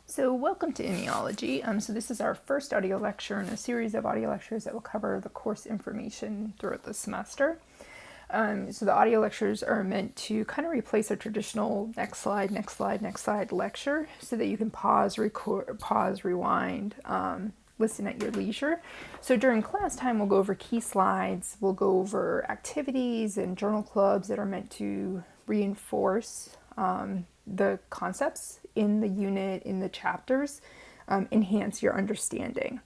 So welcome to Immunology. So this is our first audio lecture in a series of audio lectures that will cover the course information throughout the semester. So the audio lectures are meant to kind of replace a traditional next slide lecture so that you can pause, rewind, listen at your leisure. So during class time, we'll go over key slides, we'll go over activities and journal clubs that are meant to reinforce the concepts in the unit, in the chapters, enhance your understanding.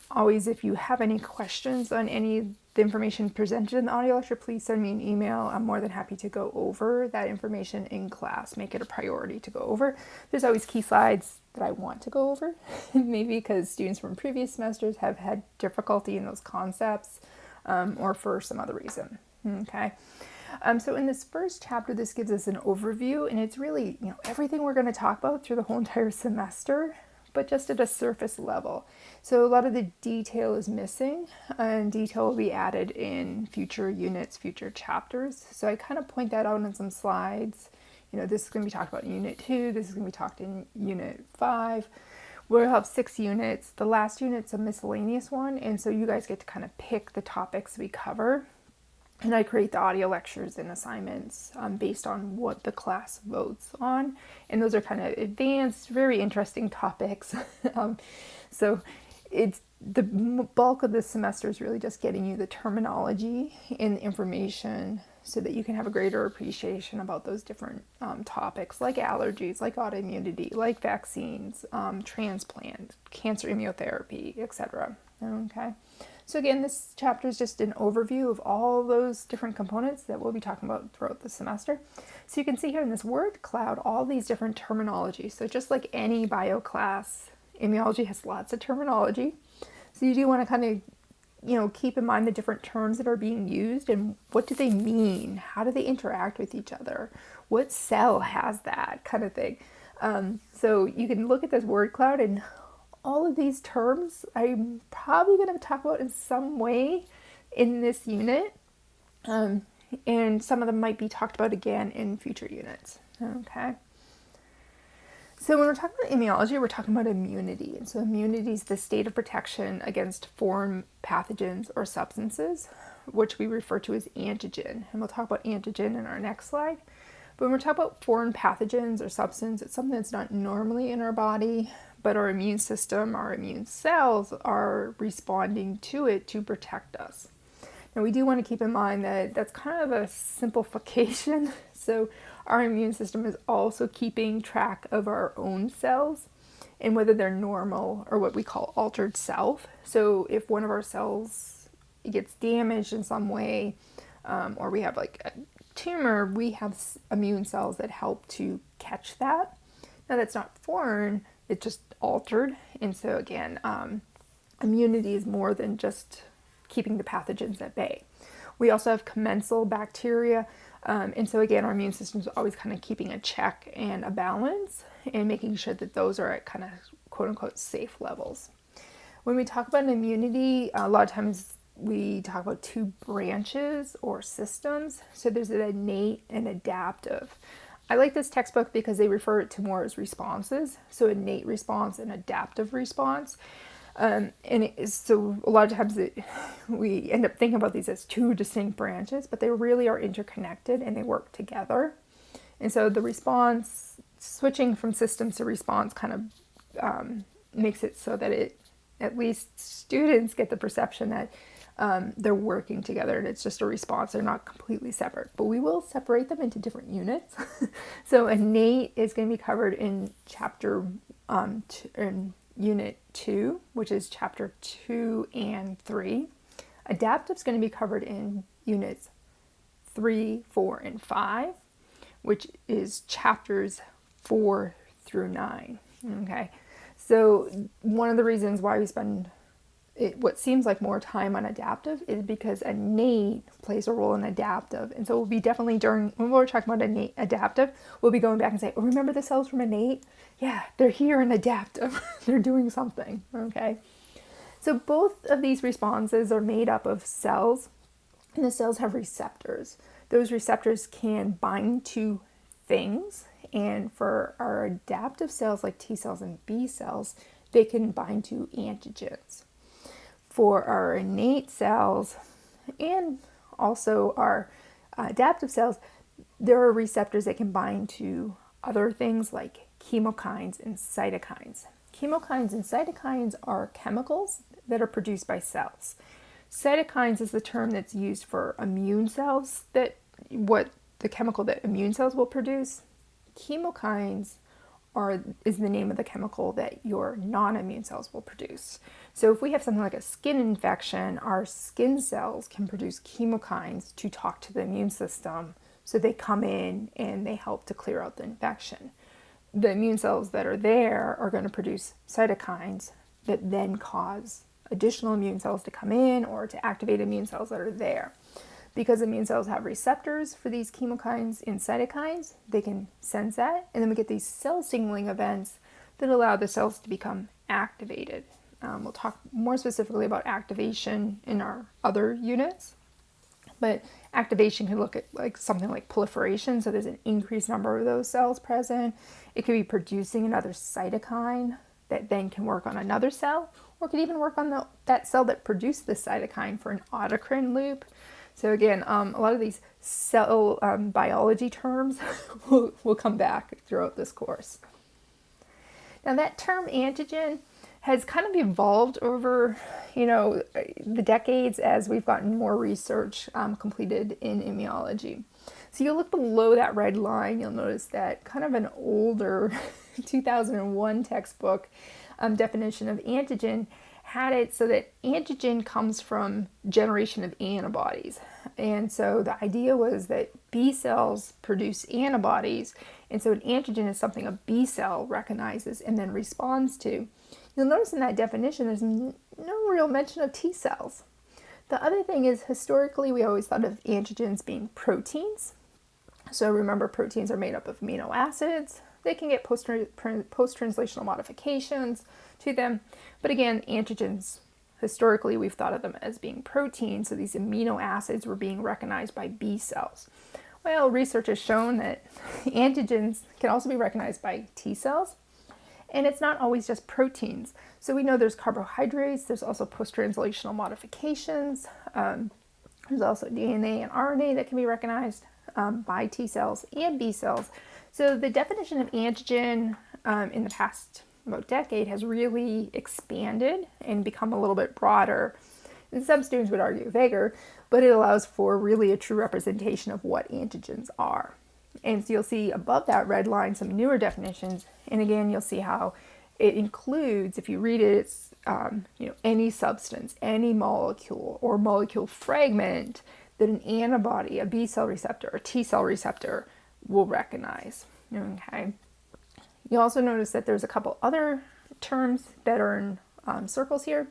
Always, if you have any questions on any of the information presented in the audio lecture, please send me an email. I'm more than happy to go over that information in class, make it a priority to go over. There's always key slides that I want to go over, maybe because students from previous semesters have had difficulty in those concepts, or for some other reason. Okay. So in this first chapter, this gives us an overview, and it's really, everything we're going to talk about through the whole entire semester, but just at a surface level. So a lot of the detail is missing, and detail will be added in future units, future chapters. So I kind of point that out in some slides. This is going to be talked about in Unit 2, this is going to be talked in Unit 5. We'll have 6 units. The last unit's a miscellaneous one, and so you guys get to kind of pick the topics we cover. And I create the audio lectures and assignments based on what the class votes on. And those are kind of advanced, very interesting topics. So it's the bulk of this semester is really just getting you the terminology and the information so that you can have a greater appreciation about those different topics like allergies, like autoimmunity, like vaccines, transplant, cancer immunotherapy, etc. Okay. So again, this chapter is just an overview of all those different components that we'll be talking about throughout the semester. So you can see here in this word cloud, all these different terminology. So just like any bio class, immunology has lots of terminology. So you do want to kind of, keep in mind the different terms that are being used and what do they mean? How do they interact with each other? What cell has that kind of thing? So you can look at this word cloud, and all of these terms I'm probably going to talk about in some way in this unit, and some of them might be talked about again in future units. Okay. So when we're talking about immunology, we're talking about immunity. And so immunity is the state of protection against foreign pathogens or substances, which we refer to as antigen. And we'll talk about antigen in our next slide. But when we're talking about foreign pathogens or substance, it's something that's not normally in our body, but our immune system, our immune cells are responding to it to protect us. Now we do want to keep in mind that that's kind of a simplification. So our immune system is also keeping track of our own cells and whether they're normal or what we call altered self. So if one of our cells gets damaged in some way, or we have like a tumor, we have immune cells that help to catch that. Now that's not foreign, it's just altered. And so again, immunity is more than just keeping the pathogens at bay. We also have commensal bacteria. And so again, our immune system is always kind of keeping a check and a balance and making sure that those are at kind of quote unquote safe levels. When we talk about immunity, a lot of times we talk about 2 branches or systems. So there's an innate and adaptive. I like this textbook because they refer it to more as responses. So innate response and adaptive response. So a lot of times we end up thinking about these as 2 distinct branches, but they really are interconnected and they work together. And so the response, switching from systems to response kind of makes it so that at least students get the perception that they're working together and it's just a response. They're not completely separate, but we will separate them into different units. So innate is going to be covered in in Unit 2, which is chapter 2 and 3. Adaptive is going to be covered in units 3, 4, and 5, which is chapters 4 through 9. Okay, so one of the reasons why we spend what seems like more time on adaptive is because innate plays a role in adaptive. And so we'll be definitely when we're talking about innate adaptive, we'll be going back and say, oh, remember the cells from innate? Yeah, they're here in adaptive. They're doing something, okay? So both of these responses are made up of cells, and the cells have receptors. Those receptors can bind to things And for our adaptive cells like T cells and B cells, they can bind to antigens. For our innate cells and also our adaptive cells, there are receptors that can bind to other things like chemokines and cytokines. Chemokines and cytokines are chemicals that are produced by cells. Cytokines is the term that's used for immune cells, the chemical that immune cells will produce. Chemokines is the name of the chemical that your non-immune cells will produce. So if we have something like a skin infection, our skin cells can produce chemokines to talk to the immune system. So they come in and they help to clear out the infection. The immune cells that are there are going to produce cytokines that then cause additional immune cells to come in or to activate immune cells that are there. Because immune cells have receptors for these chemokines and cytokines, they can sense that, and then we get these cell signaling events that allow the cells to become activated. We'll talk more specifically about activation in our other units, but activation can look at like something like proliferation, so there's an increased number of those cells present. It could be producing another cytokine that then can work on another cell, or it could even work on that cell that produced the cytokine for an autocrine loop. So again, a lot of these cell biology terms will come back throughout this course. Now that term antigen has kind of evolved over, the decades as we've gotten more research completed in immunology. So you look below that red line, you'll notice that kind of an older 2001 textbook definition of antigen had it so that antigen comes from generation of antibodies. And so the idea was that B cells produce antibodies, and so an antigen is something a B cell recognizes and then responds to. You'll notice in that definition there's no real mention of T cells. The other thing is historically we always thought of antigens being proteins. So remember, proteins are made up of amino acids. They can get post-translational modifications to them. But again, antigens, historically, we've thought of them as being proteins. So these amino acids were being recognized by B cells. Well, research has shown that antigens can also be recognized by T cells. And it's not always just proteins. So we know there's carbohydrates. There's also post-translational modifications. There's also DNA and RNA that can be recognized by T cells and B cells. So the definition of antigen in the past about decade has really expanded and become a little bit broader. And some students would argue vaguer, but it allows for really a true representation of what antigens are. And so you'll see above that red line some newer definitions. And again, you'll see how it includes, if you read it, it's any substance, any molecule or molecule fragment that an antibody, a B cell receptor or T cell receptor will recognize. Okay. You also notice that there's a couple other terms that are in circles here.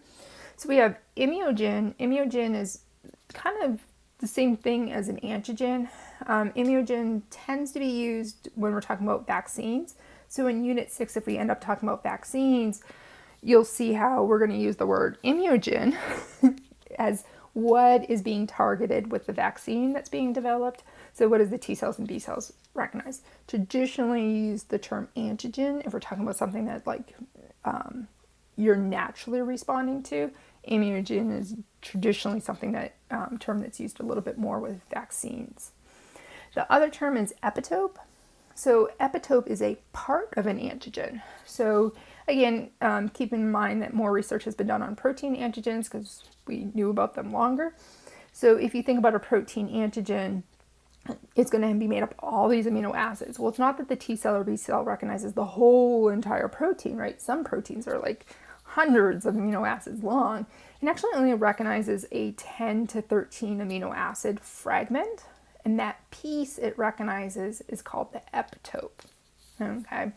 So we have immunogen. Immunogen is kind of the same thing as an antigen. Immunogen tends to be used when we're talking about vaccines. So in Unit 6, if we end up talking about vaccines, you'll see how we're going to use the word immunogen as what is being targeted with the vaccine that's being developed. So what does the T cells and B cells recognize? Traditionally use the term antigen if we're talking about something that you're naturally responding to. Immunogen is traditionally something that term that's used a little bit more with vaccines. The other term is epitope. So epitope is a part of an antigen. So again, keep in mind that more research has been done on protein antigens because we knew about them longer. So if you think about a protein antigen, it's going to be made up of all these amino acids. Well, it's not that the T cell or B cell recognizes the whole entire protein, right? Some proteins are like hundreds of amino acids long and actually only recognizes a 10 to 13 amino acid fragment. And that piece it recognizes is called the epitope. Okay.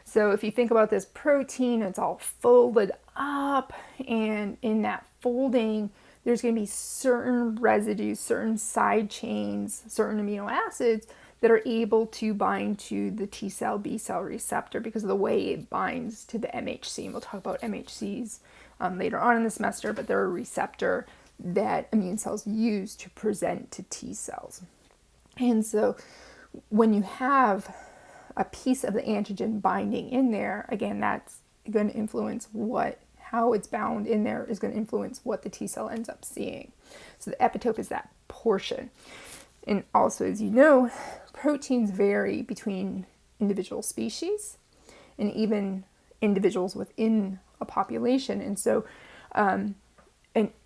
So if you think about this protein, it's all folded up, and in that folding, there's going to be certain residues, certain side chains, certain amino acids that are able to bind to the T cell, B cell receptor because of the way it binds to the MHC. And we'll talk about MHCs later on in the semester, but they're a receptor that immune cells use to present to T cells. And so when you have a piece of the antigen binding in there, again, that's going to influence how it's bound in there is going to influence what the T cell ends up seeing. So the epitope is that portion. And also, as you know, proteins vary between individual species and even individuals within a population. And so an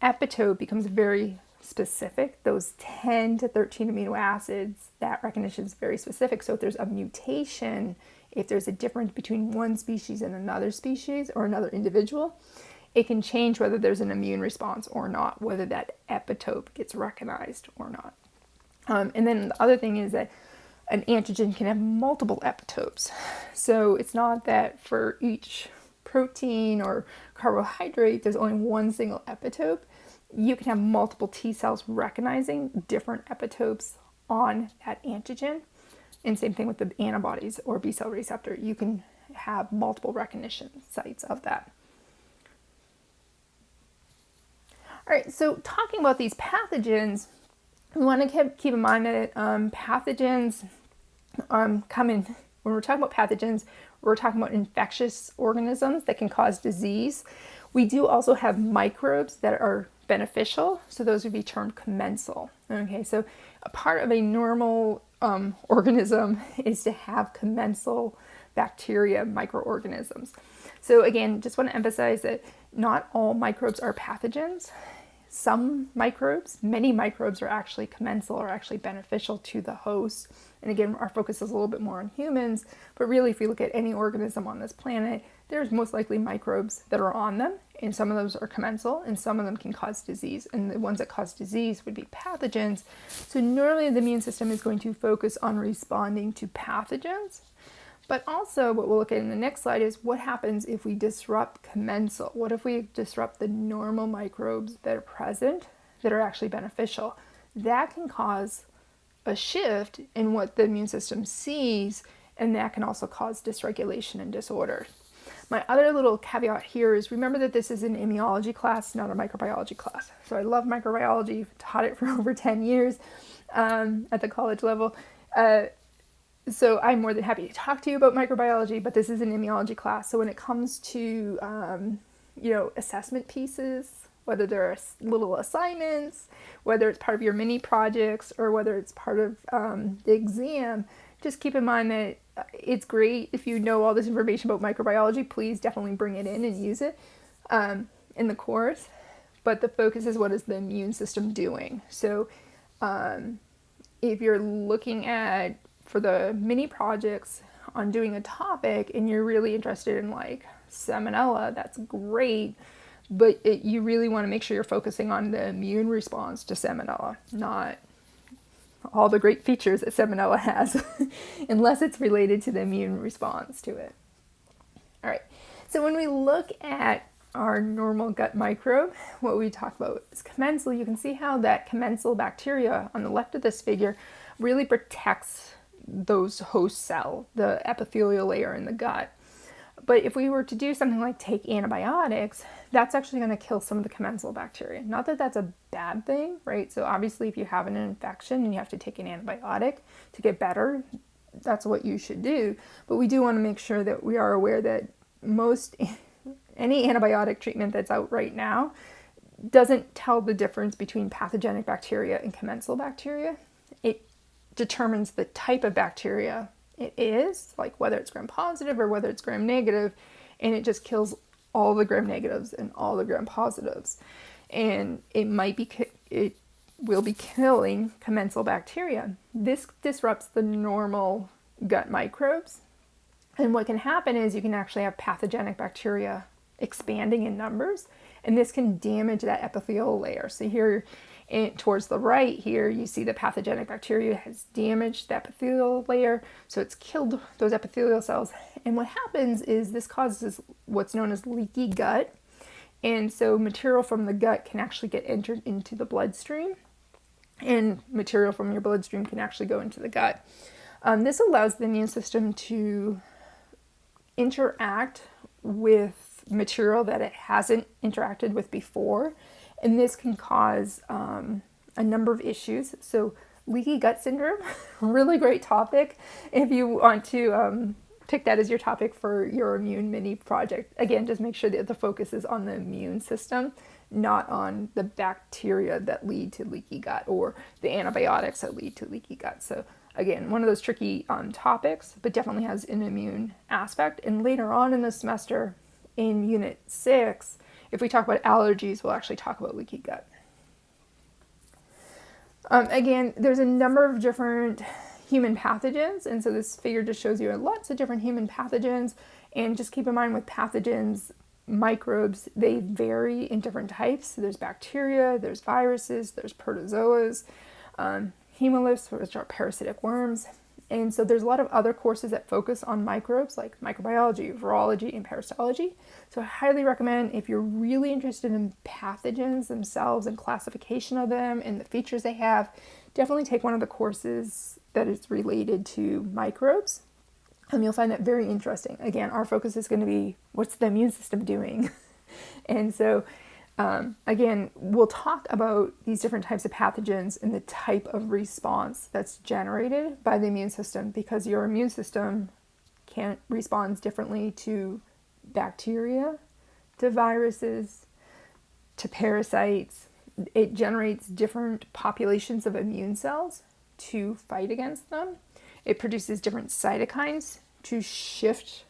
epitope becomes very specific. Those 10 to 13 amino acids, that recognition is very specific. So if there's a mutation, if there's a difference between one species and another species or another individual, it can change whether there's an immune response or not, whether that epitope gets recognized or not. And then the other thing is that an antigen can have multiple epitopes. So it's not that for each protein or carbohydrate, there's only one single epitope. You can have multiple T cells recognizing different epitopes on that antigen. And same thing with the antibodies or B cell receptor. You can have multiple recognition sites of that. All right, so talking about these pathogens, we want to keep in mind that pathogens come in, when we're talking about pathogens, we're talking about infectious organisms that can cause disease. We do also have microbes that are beneficial, so those would be termed commensal. Okay, so a part of a normal organism is to have commensal bacteria, microorganisms. So again, just want to emphasize that not all microbes are pathogens. Some microbes, many microbes are actually commensal, or actually beneficial to the host. And again, our focus is a little bit more on humans, but really if you look at any organism on this planet, there's most likely microbes that are on them, and some of those are commensal, and some of them can cause disease, and the ones that cause disease would be pathogens. So normally the immune system is going to focus on responding to pathogens, but also what we'll look at in the next slide is what happens if we disrupt commensal. What if we disrupt the normal microbes that are present that are actually beneficial? That can cause a shift in what the immune system sees, and that can also cause dysregulation and disorder. My other little caveat here is remember that this is an immunology class, not a microbiology class. So I love microbiology, taught it for over 10 years at the college level. So I'm more than happy to talk to you about microbiology, but this is an immunology class. So when it comes to, assessment pieces, whether they're little assignments, whether it's part of your mini projects, or whether it's part of the exam, just keep in mind that it's great if you know all this information about microbiology. Please definitely bring it in and use it in the course. But the focus is what is the immune system doing. So if you're looking at, for the mini projects on doing a topic and you're really interested in like salmonella, that's great. But you really want to make sure you're focusing on the immune response to salmonella, not all the great features that salmonella has, unless it's related to the immune response to it. All right, so when we look at our normal gut microbe, what we talk about is commensal. You can see how that commensal bacteria on the left of this figure really protects those host cell, the epithelial layer in the gut. But if we were to do something like take antibiotics, that's actually going to kill some of the commensal bacteria. Not that that's a bad thing, right? So obviously if you have an infection and you have to take an antibiotic to get better, that's what you should do. But we do want to make sure that we are aware that any antibiotic treatment that's out right now doesn't tell the difference between pathogenic bacteria and commensal bacteria. It determines the type of bacteria it is, like whether it's gram-positive or whether it's gram-negative, and it just kills all the gram-negatives and all the gram-positives. And it will be killing commensal bacteria. This disrupts the normal gut microbes. And what can happen is you can actually have pathogenic bacteria expanding in numbers, and this can damage that epithelial layer. So here towards the right here, you see the pathogenic bacteria has damaged the epithelial layer, so it's killed those epithelial cells. And what happens is this causes what's known as leaky gut, and so material from the gut can actually get entered into the bloodstream, and material from your bloodstream can actually go into the gut. This allows the immune system to interact with material that it hasn't interacted with before, and this can cause a number of issues. So Leaky gut syndrome, really great topic if you want to pick that as your topic for your immune mini project. Again, just make sure that the focus is on the immune system, not on the bacteria that lead to leaky gut or the antibiotics that lead to leaky gut. So again, one of those tricky topics, but definitely has an immune aspect. And later on in the semester, in Unit 6, if we talk about allergies, we'll actually talk about leaky gut. Again, there's a number of different human pathogens, and so this figure just shows you lots of different human pathogens. And just keep in mind with pathogens, microbes, they vary in different types. So there's bacteria, there's viruses, there's protozoas, hemolymph, which are parasitic worms. And so there's a lot of other courses that focus on microbes like microbiology, virology, and parasitology. So I highly recommend, if you're really interested in pathogens themselves and classification of them and the features they have, definitely take one of the courses that is related to microbes. You'll find that very interesting. Again, our focus is going to be, what's the immune system doing? And so again, we'll talk about these different types of pathogens and the type of response that's generated by the immune system, because your immune system responds differently to bacteria, to viruses, to parasites. It generates different populations of immune cells to fight against them. It produces different cytokines to shift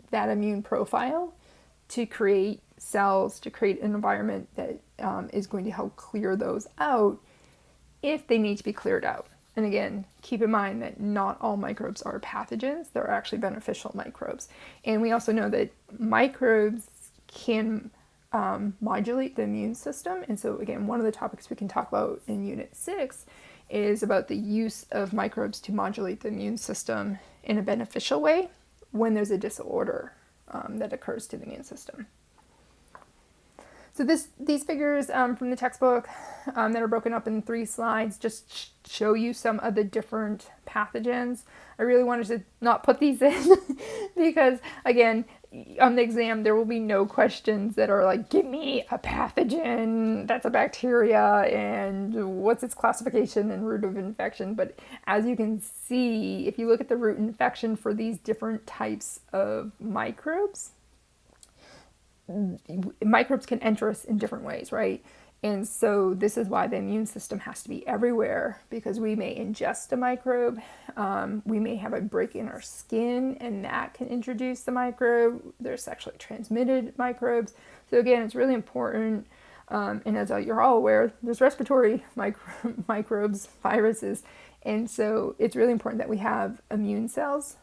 that immune profile, to create cells, to create an environment that is going to help clear those out if they need to be cleared out. And again, keep in mind that not all microbes are pathogens. They're actually beneficial microbes. And we also know that microbes can modulate the immune system. And so again, one of the topics we can talk about in Unit 6 is about the use of microbes to modulate the immune system in a beneficial way when there's a disorder that occurs to the immune system. So these figures from the textbook that are broken up in 3 slides just show you some of the different pathogens. I really wanted to not put these in because, again, on the exam there will be no questions that are like, give me a pathogen that's a bacteria and what's its classification and route of infection. But as you can see, if you look at the route infection for these different types of microbes can enter us in different ways, right? And so this is why the immune system has to be everywhere, because we may ingest a microbe, we may have a break in our skin, and that can introduce the microbe. There's sexually transmitted microbes. So again, it's really important, and as you're all aware, there's respiratory microbes, viruses, and so it's really important that we have immune cells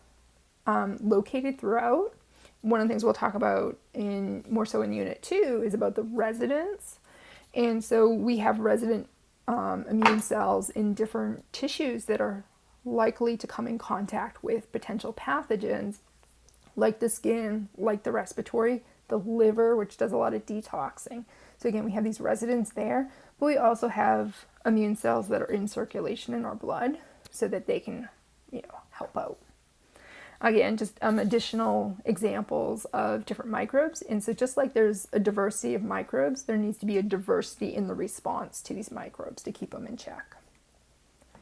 located throughout. One of the things we'll talk about more so in Unit 2 is about the residence. And so we have resident immune cells in different tissues that are likely to come in contact with potential pathogens, like the skin, like the respiratory, the liver, which does a lot of detoxing. So again, we have these residents there, but we also have immune cells that are in circulation in our blood so that they can, help out. Again, just additional examples of different microbes. And so just like there's a diversity of microbes, there needs to be a diversity in the response to these microbes to keep them in check. All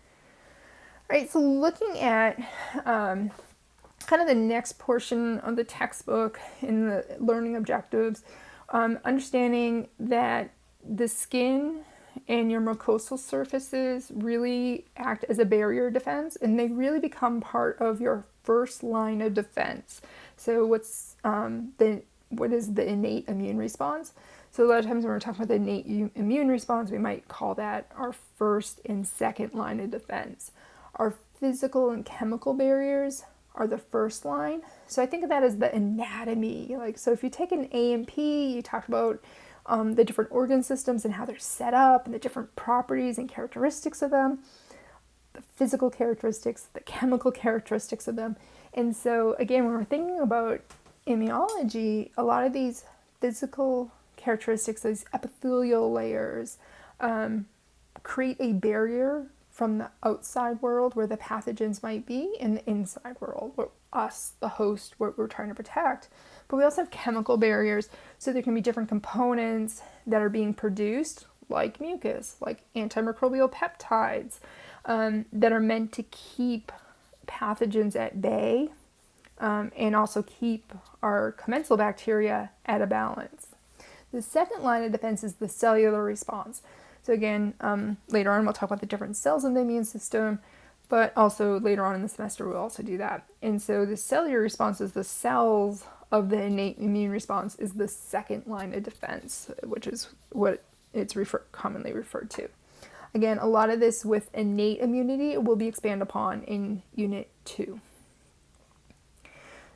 right, so looking at kind of the next portion of the textbook in the learning objectives, understanding that the skin and your mucosal surfaces really act as a barrier defense, and they really become part of your first line of defense. So what is the innate immune response? So a lot of times when we're talking about the innate immune response, we might call that our first and second line of defense. Our physical and chemical barriers are the first line. So I think of that as the anatomy. So if you take an A&P, you talk about the different organ systems and how they're set up and the different properties and characteristics of them, the physical characteristics, the chemical characteristics of them. And so again, when we're thinking about immunology, a lot of these physical characteristics, these epithelial layers, create a barrier from the outside world where the pathogens might be, and the inside world where us, the host, what we're trying to protect. But we also have chemical barriers, so there can be different components that are being produced, like mucus, like antimicrobial peptides, that are meant to keep pathogens at bay, and also keep our commensal bacteria at a balance. The second line of defense is the cellular response. So again, later on we'll talk about the different cells in the immune system, but also later on in the semester we'll also do that. And so the cellular response is the cells of the innate immune response is the second line of defense, which is what it's commonly referred to. Again, a lot of this with innate immunity will be expanded upon in Unit 2.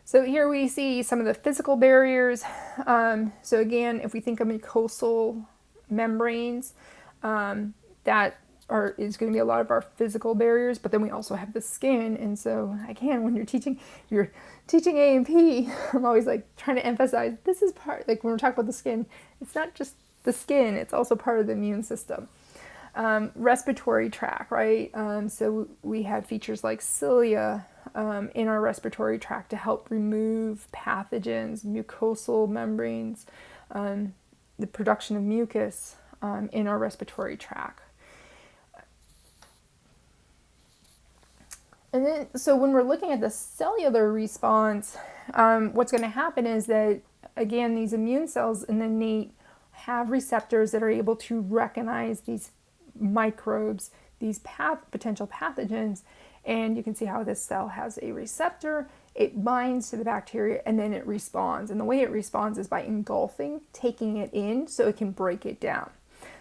So here we see some of the physical barriers. So again, if we think of mucosal membranes, that is going to be a lot of our physical barriers, but then we also have the skin. And so again, when you're teaching A&P, I'm always like trying to emphasize this is part, like when we're talking about the skin, it's not just the skin, it's also part of the immune system. Respiratory tract, right? So we have features like cilia in our respiratory tract to help remove pathogens, mucosal membranes, the production of mucus in our respiratory tract. And then, so when we're looking at the cellular response, what's going to happen is that, again, these immune cells in the innate have receptors that are able to recognize these microbes, these potential pathogens, and you can see how this cell has a receptor. It binds to the bacteria and then it responds. And the way it responds is by engulfing, taking it in so it can break it down.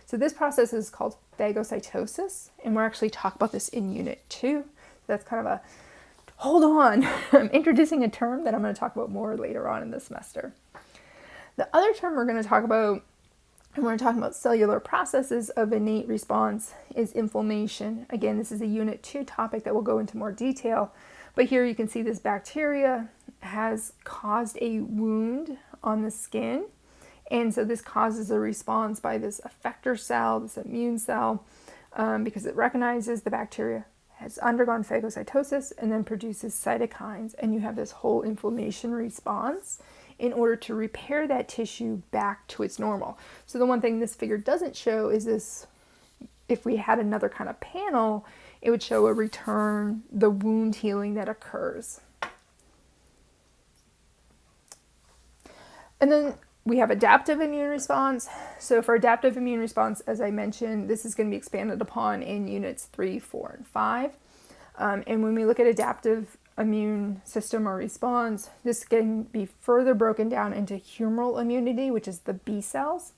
So this process is called phagocytosis, and we're actually talking about this in Unit 2. That's kind of a, hold on, I'm introducing a term that I'm going to talk about more later on in the semester. The other term we're going to talk about, and we're talking about cellular processes of innate response, is inflammation. Again, this is a Unit 2 topic that will go into more detail, but here you can see this bacteria has caused a wound on the skin, and so this causes a response by this effector cell, this immune cell, because it recognizes the bacteria has undergone phagocytosis and then produces cytokines, and you have this whole inflammation response in order to repair that tissue back to its normal. So the one thing this figure doesn't show is this, if we had another kind of panel, it would show a return, the wound healing that occurs. And then we have adaptive immune response. So for adaptive immune response, as I mentioned, this is going to be expanded upon in Units 3, 4, and 5. And when we look at adaptive immune system or response, this can be further broken down into humoral immunity, which is the B cells,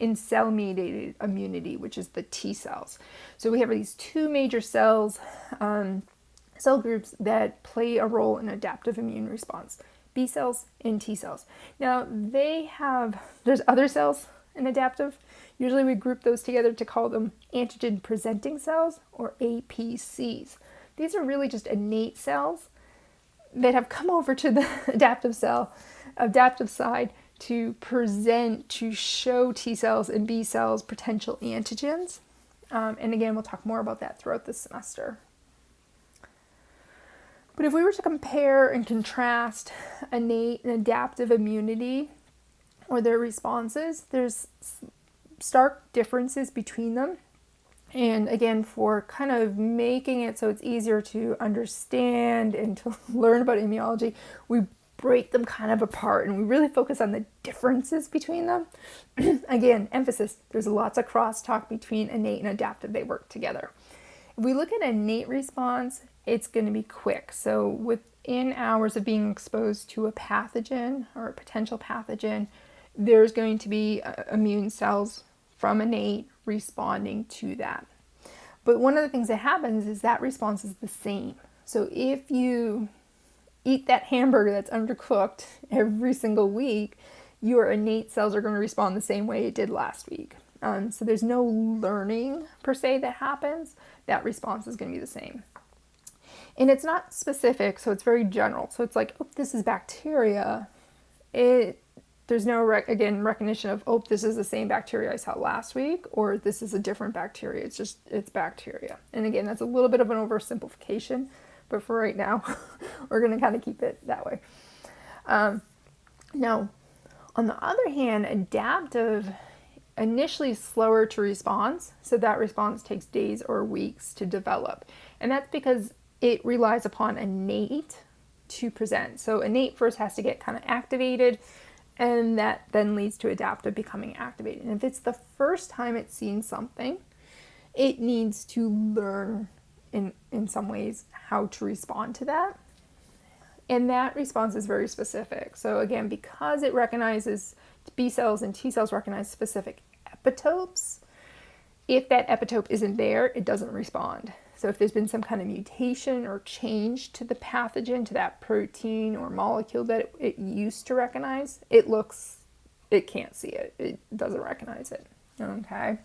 and cell-mediated immunity, which is the T cells. So we have these two major cells, cell groups that play a role in adaptive immune response. B cells and T cells. Now there's other cells in adaptive. Usually we group those together to call them antigen presenting cells, or APCs. These are really just innate cells that have come over to the adaptive side to present, to show T cells and B cells potential antigens. And again, we'll talk more about that throughout the semester. But if we were to compare and contrast innate and adaptive immunity or their responses, there's stark differences between them. And again, for kind of making it so it's easier to understand and to learn about immunology, we break them kind of apart and we really focus on the differences between them. Again, emphasis, there's lots of crosstalk between innate and adaptive. They work together. If we look at innate response, it's going to be quick. So within hours of being exposed to a pathogen or a potential pathogen, there's going to be immune cells from innate responding to that. But one of the things that happens is that response is the same. So if you eat that hamburger that's undercooked every single week, your innate cells are going to respond the same way it did last week. So there's no learning per se that happens. That response is going to be the same. And it's not specific, so it's very general. So it's like, oh, this is bacteria. There's no, recognition of, oh, this is the same bacteria I saw last week, or this is a different bacteria. It's bacteria. And again, that's a little bit of an oversimplification, but for right now, we're going to kind of keep it that way. Now, on the other hand, adaptive initially slower to respond, so that response takes days or weeks to develop. And that's because it relies upon innate to present. So innate first has to get kind of activated, and that then leads to adaptive becoming activated. And if it's the first time it's seen something, it needs to learn in some ways how to respond to that. And that response is very specific. So again, because it recognizes B cells and T cells recognize specific epitopes, if that epitope isn't there, it doesn't respond. So if there's been some kind of mutation or change to the pathogen, to that protein or molecule that it used to recognize, it can't see it. It doesn't recognize it. Okay.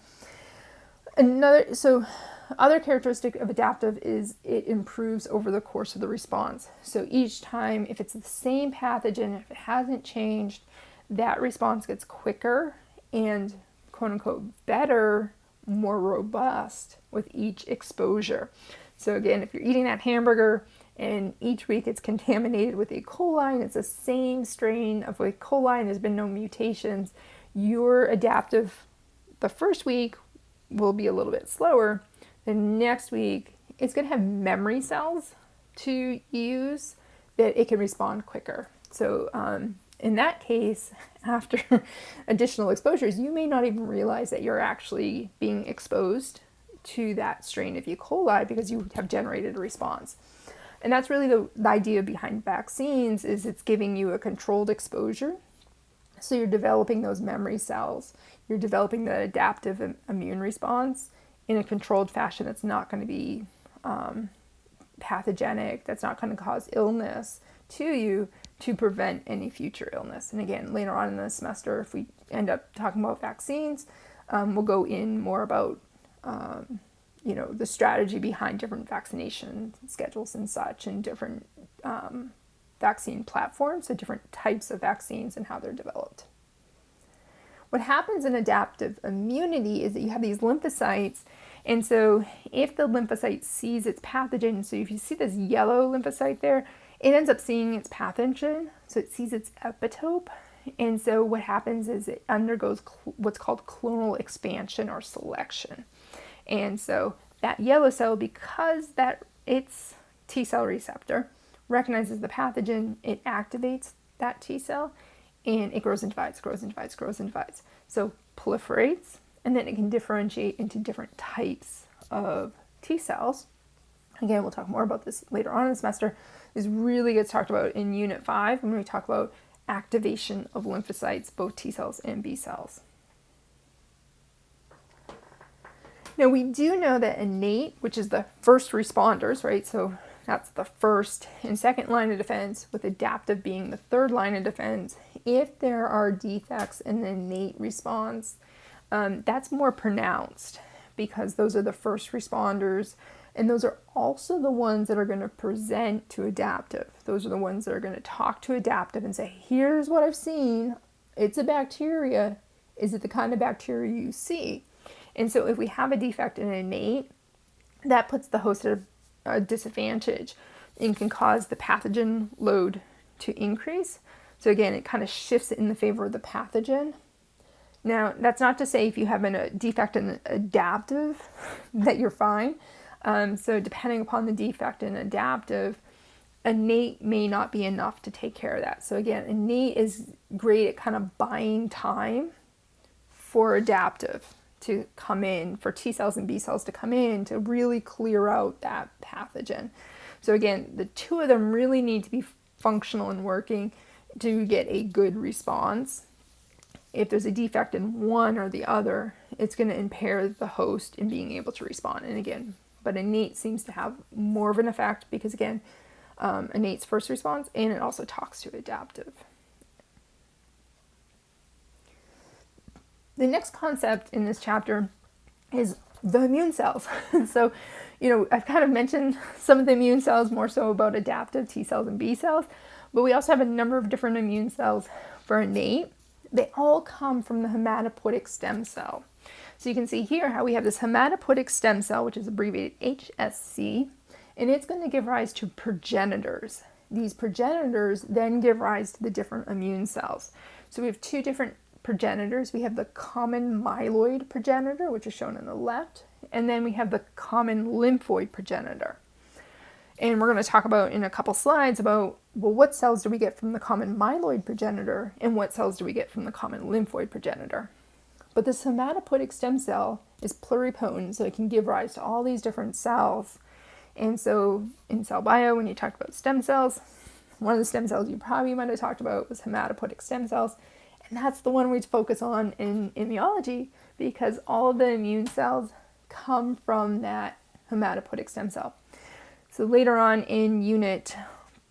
Other characteristic of adaptive is it improves over the course of the response. So each time, if it's the same pathogen, if it hasn't changed, that response gets quicker and quote unquote better, more robust with each exposure. So again, if you're eating that hamburger and each week it's contaminated with E. coli and it's the same strain of E. coli and there's been no mutations, your adaptive the first week will be a little bit slower. The next week, it's going to have memory cells to use that it can respond quicker. So in that case, after additional exposures, you may not even realize that you're actually being exposed to that strain of E. coli because you have generated a response. And that's really the idea behind vaccines, is it's giving you a controlled exposure. So you're developing those memory cells. You're developing the adaptive immune response in a controlled fashion that's not going to be pathogenic, that's not going to cause illness to you, to prevent any future illness. And again, later on in the semester, if we end up talking about vaccines, we'll go in more about the strategy behind different vaccination schedules and such, and different vaccine platforms, so different types of vaccines and how they're developed. What happens in adaptive immunity is that you have these lymphocytes, and so if the lymphocyte sees its pathogen, so if you see this yellow lymphocyte there, it ends up seeing its pathogen, so it sees its epitope, and so what happens is it undergoes what's called clonal expansion or selection. And so that yellow cell, because that its T cell receptor recognizes the pathogen, it activates that T cell, and it grows and divides. So proliferates, and then it can differentiate into different types of T cells. Again, we'll talk more about this later on in the semester. This really gets talked about in Unit 5 when we talk about activation of lymphocytes, both T cells and B cells. Now, we do know that innate, which is the first responders, right? So that's the first and second line of defense, with adaptive being the third line of defense. If there are defects in the innate response, that's more pronounced because those are the first responders, and those are also the ones that are going to present to adaptive. Those are the ones that are going to talk to adaptive and say, here's what I've seen. It's a bacteria. Is it the kind of bacteria you see? And so if we have a defect in innate, that puts the host at a disadvantage and can cause the pathogen load to increase. So again, it kind of shifts it in the favor of the pathogen. Now, that's not to say if you have a defect in adaptive that you're fine. So depending upon the defect in adaptive, innate may not be enough to take care of that. So again, innate is great at kind of buying time for adaptive to come in, for T cells and B cells to come in to really clear out that pathogen. So again, the two of them really need to be functional and working to get a good response. If there's a defect in one or the other, it's going to impair the host in being able to respond. And again, but innate seems to have more of an effect because again, innate's first response, and it also talks to adaptive. The next concept in this chapter is the immune cells. So, I've kind of mentioned some of the immune cells, more so about adaptive T cells and B cells, but we also have a number of different immune cells for innate. They all come from the hematopoietic stem cell. So you can see here how we have this hematopoietic stem cell, which is abbreviated HSC, and it's going to give rise to progenitors. These progenitors then give rise to the different immune cells. So we have two different progenitors. We have the common myeloid progenitor, which is shown on the left, and then we have the common lymphoid progenitor. And we're going to talk about in a couple slides about, well, what cells do we get from the common myeloid progenitor and what cells do we get from the common lymphoid progenitor. But this hematopoietic stem cell is pluripotent, so it can give rise to all these different cells. And so in cell bio, when you talked about stem cells, one of the stem cells you probably might have talked about was hematopoietic stem cells. And that's the one we focus on in immunology because all of the immune cells come from that hematopoietic stem cell. So later on in Unit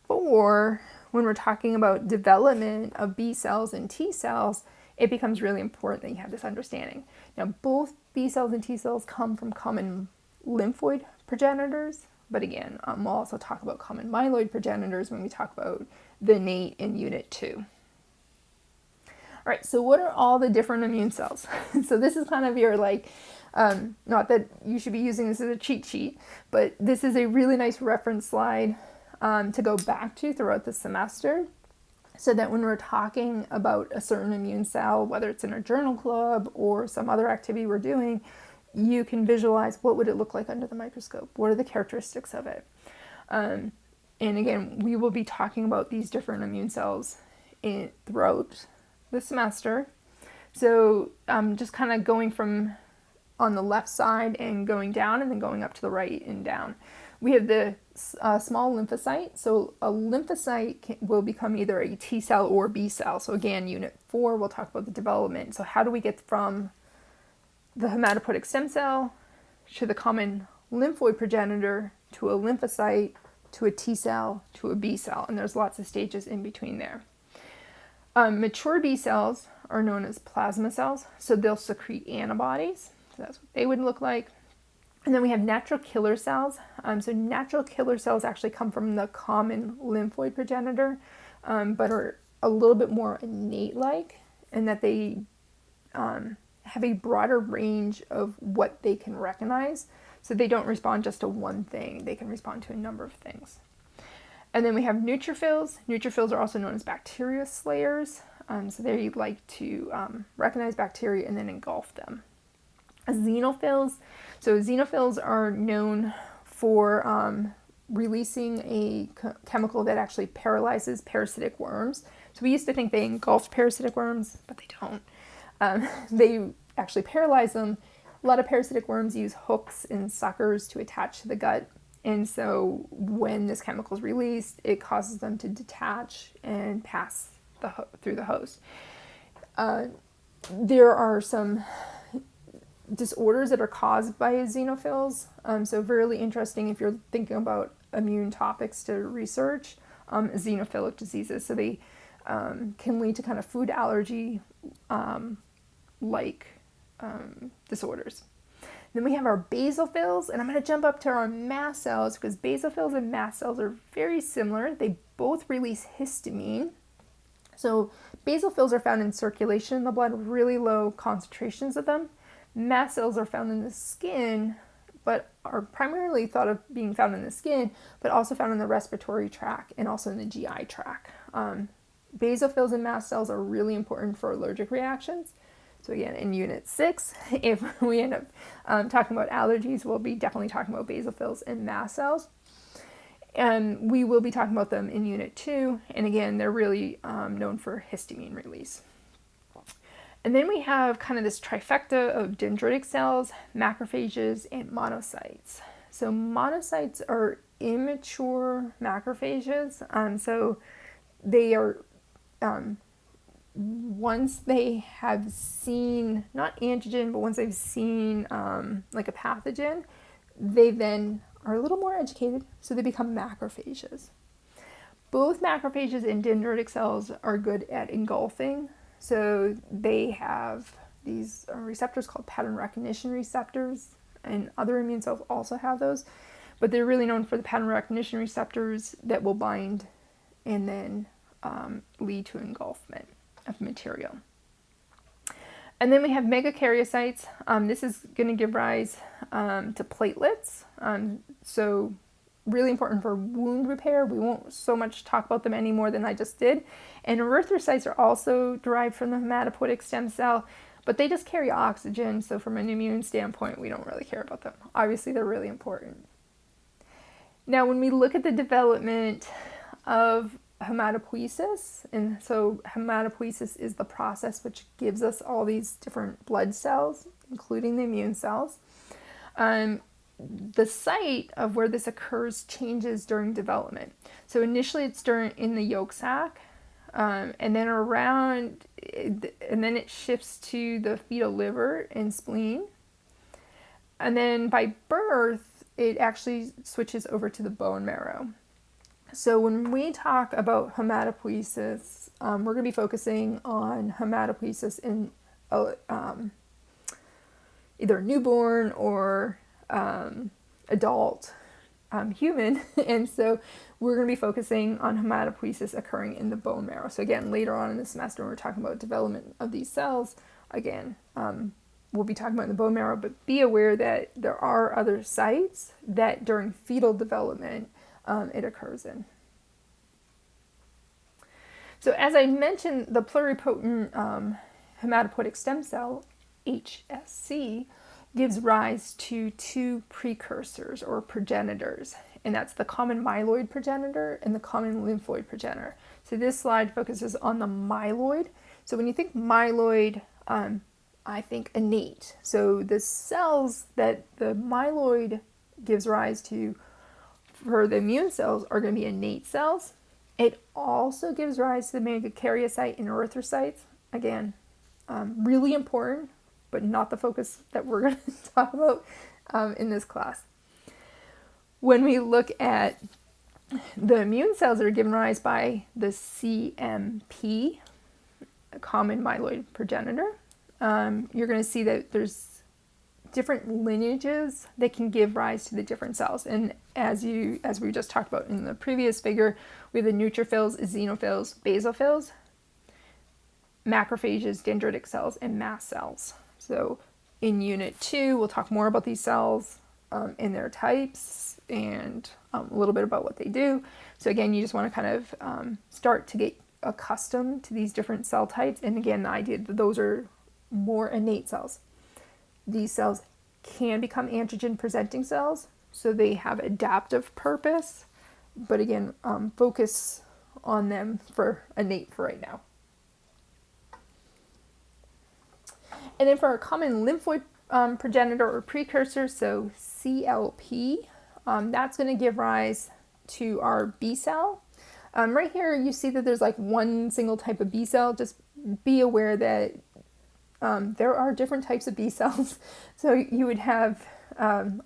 4, when we're talking about development of B cells and T cells, it becomes really important that you have this understanding. Now, both B cells and T cells come from common lymphoid progenitors, but again, we'll also talk about common myeloid progenitors when we talk about the innate in Unit 2. All right, so what are all the different immune cells? So this is kind of your not that you should be using this as a cheat sheet, but this is a really nice reference slide to go back to throughout the semester so that when we're talking about a certain immune cell, whether it's in a journal club or some other activity we're doing, you can visualize what would it look like under the microscope. What are the characteristics of it? And again, we will be talking about these different immune cells throughout the semester. So just kind of going from on the left side and going down and then going up to the right and down. We have the small lymphocyte. So a lymphocyte will become either a T cell or B cell. So again, Unit 4, we'll talk about the development. So how do we get from the hematopoietic stem cell to the common lymphoid progenitor to a lymphocyte to a T cell to a B cell? And there's lots of stages in between there. Mature B cells are known as plasma cells. So they'll secrete antibodies. So that's what they would look like. And then we have natural killer cells. So natural killer cells actually come from the common lymphoid progenitor, but are a little bit more innate-like in that they have a broader range of what they can recognize. So they don't respond just to one thing. They can respond to a number of things. And then we have neutrophils. Neutrophils are also known as bacteria slayers. So they like to recognize bacteria and then engulf them. Xenophils. So xenophils are known for releasing a chemical that actually paralyzes parasitic worms. So we used to think they engulfed parasitic worms, but they don't. They actually paralyze them. A lot of parasitic worms use hooks and suckers to attach to the gut. And so when this chemical is released, it causes them to detach and pass through the host. There are some disorders that are caused by xenophils. So really interesting if you're thinking about immune topics to research, xenophilic diseases. So they can lead to kind of food allergy disorders. Then we have our basophils, and I'm going to jump up to our mast cells because basophils and mast cells are very similar. They both release histamine. So basophils are found in circulation in the blood, really low concentrations of them. Mast cells are found in the skin, but are primarily thought of being found in the skin, but also found in the respiratory tract and also in the GI tract. Basophils and mast cells are really important for allergic reactions. So again, in Unit 6, if we end up talking about allergies, we'll be definitely talking about basophils and mast cells. And we will be talking about them in Unit 2. And again, they're really known for histamine release. And then we have kind of this trifecta of dendritic cells, macrophages, and monocytes. So monocytes are immature macrophages. So they are, once they have seen, not antigen, but once they've seen like a pathogen, they then are a little more educated, so they become macrophages. Both macrophages and dendritic cells are good at engulfing. So they have these receptors called pattern recognition receptors, and other immune cells also have those, but they're really known for the pattern recognition receptors that will bind and then lead to engulfment of material. And then we have megakaryocytes. This is going to give rise to platelets. So really important for wound repair. We won't so much talk about them any more than I just did. And erythrocytes are also derived from the hematopoietic stem cell, but they just carry oxygen, so from an immune standpoint, we don't really care about them. Obviously, they're really important. Now, when we look at the development of hematopoiesis, and so hematopoiesis is the process which gives us all these different blood cells, including the immune cells. The site of where this occurs changes during development. So initially it's in the yolk sac, and then it shifts to the fetal liver and spleen. And then by birth, it actually switches over to the bone marrow. So when we talk about hematopoiesis, we're going to be focusing on hematopoiesis in either newborn or adult human, and so we're going to be focusing on hematopoiesis occurring in the bone marrow. So again, later on in the semester, when we're talking about development of these cells, again, we'll be talking about the bone marrow, but be aware that there are other sites that during fetal development it occurs in. So as I mentioned, the pluripotent hematopoietic stem cell, HSC, gives rise to two precursors or progenitors, and that's the common myeloid progenitor and the common lymphoid progenitor. So this slide focuses on the myeloid. So when you think myeloid, I think innate. So the cells that the myeloid gives rise to for the immune cells are going to be innate cells. It also gives rise to the megakaryocyte and erythrocytes. Again, really important, but not the focus that we're going to talk about in this class. When we look at the immune cells that are given rise by the CMP, a common myeloid progenitor, you're going to see that there's different lineages that can give rise to the different cells. And as we just talked about in the previous figure, we have the neutrophils, eosinophils, basophils, macrophages, dendritic cells, and mast cells. So in Unit 2, we'll talk more about these cells and their types and a little bit about what they do. So again, you just want to kind of start to get accustomed to these different cell types. And again, the idea that those are more innate cells. These cells can become antigen presenting cells, so they have adaptive purpose. But again, focus on them for innate for right now. And then for our common lymphoid progenitor or precursor, so CLP, that's going to give rise to our B cell. Right here you see that there's like one single type of B cell. Just be aware that there are different types of B cells. So you would have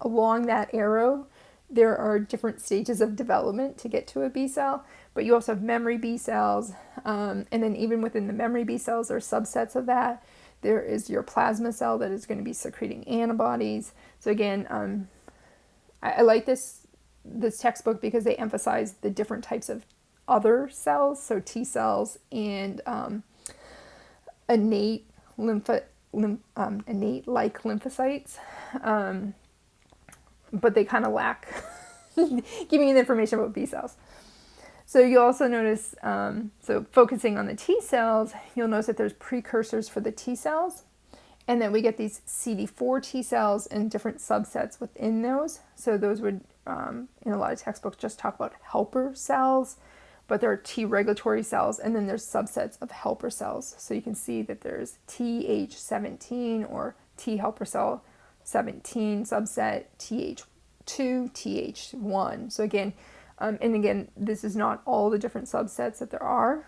along that arrow, there are different stages of development to get to a B cell, but you also have memory B cells, and then even within the memory B cells, there are subsets of that. There is your plasma cell that is going to be secreting antibodies. So again, I like this textbook because they emphasize the different types of other cells, so T cells and innate lymphocytes, but they kind of lack giving you the information about B cells. So you also notice, so focusing on the T cells, you'll notice that there's precursors for the T cells, and then we get these CD4 T cells and different subsets within those. So those would, in a lot of textbooks, just talk about helper cells, but there are T regulatory cells, and then there's subsets of helper cells. So you can see that there's TH17 or T helper cell 17 subset, TH2, TH1. So again, and again, this is not all the different subsets that there are.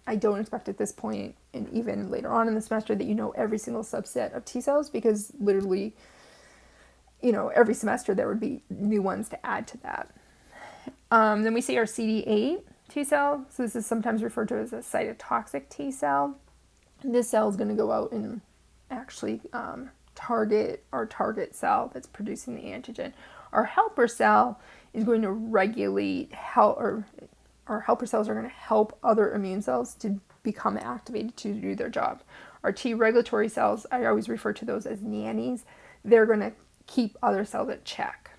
I don't expect at this point, and even later on in the semester, that you know every single subset of T cells, because literally, every semester there would be new ones to add to that. Then we see our CD8 T cell. So this is sometimes referred to as a cytotoxic T cell. And this cell is going to go out and actually target our target cell that's producing the antigen. Our helper cell is going to regulate our helper cells are going to help other immune cells to become activated to do their job. Our T regulatory cells, I always refer to those as nannies. They're going to keep other cells at check.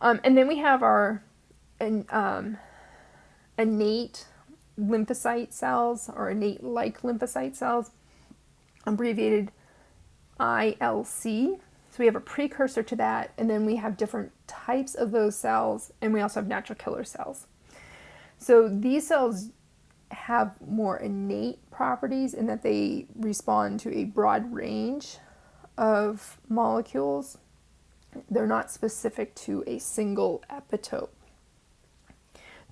And then we have our innate lymphocyte cells, or innate-like lymphocyte cells, abbreviated ILC. So we have a precursor to that, and then we have different types of those cells, and we also have natural killer cells. So these cells have more innate properties in that they respond to a broad range of molecules. They're not specific to a single epitope.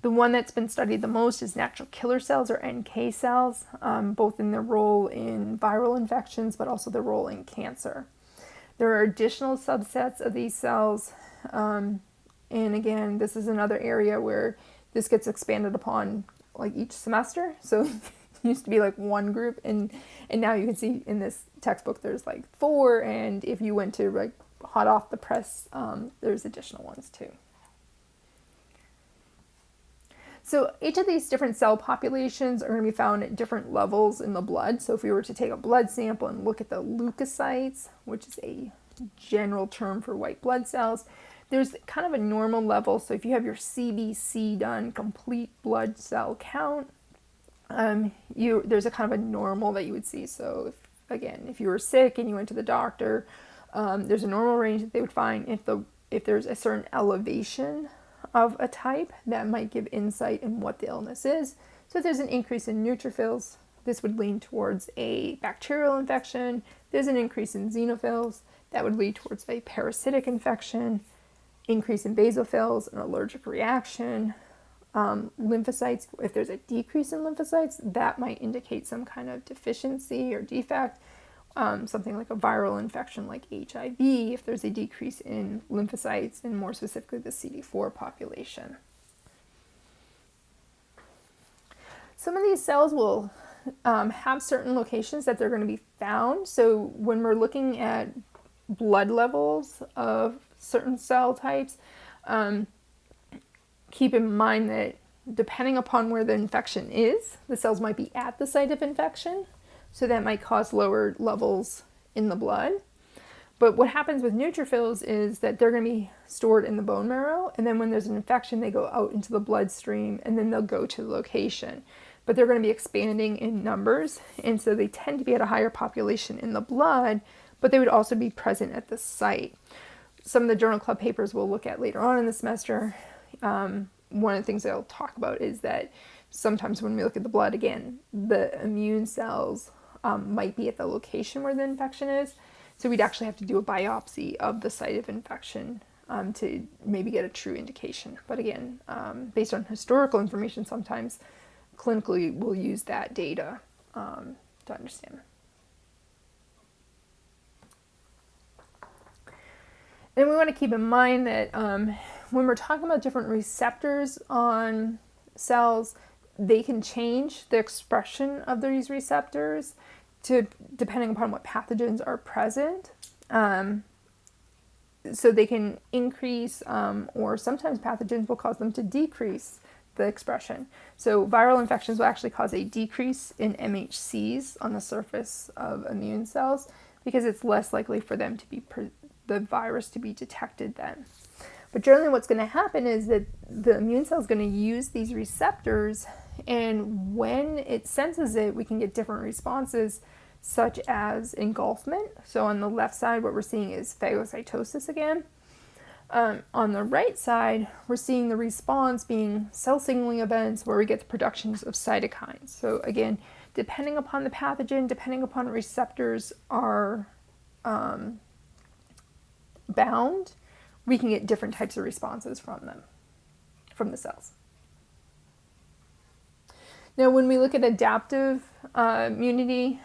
The one that's been studied the most is natural killer cells, or NK cells, both in their role in viral infections, but also their role in cancer. There are additional subsets of these cells, and again, this is another area where this gets expanded upon like each semester. So it used to be like one group, and now you can see in this textbook there's like 4, and if you went to like hot off the press, there's additional ones too. So each of these different cell populations are going to be found at different levels in the blood. So if we were to take a blood sample and look at the leukocytes, which is a general term for white blood cells, there's kind of a normal level. So if you have your CBC done, complete blood cell count, there's a kind of a normal that you would see. So if you were sick and you went to the doctor, there's a normal range that they would find. If there's a certain elevation of a type, that might give insight in what the illness is. So if there's an increase in neutrophils, this would lean towards a bacterial infection. If there's an increase in xenophils, that would lead towards a parasitic infection. Increase in basophils, an allergic reaction. Lymphocytes, if there's a decrease in lymphocytes, that might indicate some kind of deficiency or defect. Something like a viral infection like HIV, if there's a decrease in lymphocytes, and more specifically the CD4 population. Some of these cells will have certain locations that they're going to be found. So when we're looking at blood levels of certain cell types, keep in mind that depending upon where the infection is, the cells might be at the site of infection. So that might cause lower levels in the blood. But what happens with neutrophils is that they're going to be stored in the bone marrow, and then when there's an infection, they go out into the bloodstream, and then they'll go to the location. But they're going to be expanding in numbers, and so they tend to be at a higher population in the blood, but they would also be present at the site. Some of the journal club papers we'll look at later on in the semester, one of the things they'll talk about is that sometimes when we look at the blood, again, the immune cells might be at the location where the infection is. So we'd actually have to do a biopsy of the site of infection to maybe get a true indication. But again, based on historical information, sometimes clinically we'll use that data to understand. And we want to keep in mind that when we're talking about different receptors on cells, they can change the expression of these receptors depending upon what pathogens are present. So they can increase, or sometimes pathogens will cause them to decrease the expression. So viral infections will actually cause a decrease in MHCs on the surface of immune cells because it's less likely for them to be the virus to be detected then. But generally what's going to happen is that the immune cell is going to use these receptors, and when it senses it, we can get different responses such as engulfment. So on the left side, what we're seeing is phagocytosis again. On the right side, we're seeing the response being cell signaling events where we get the productions of cytokines. So again, depending upon the pathogen, depending upon receptors are bound, we can get different types of responses from them, from the cells. Now, when we look at adaptive immunity,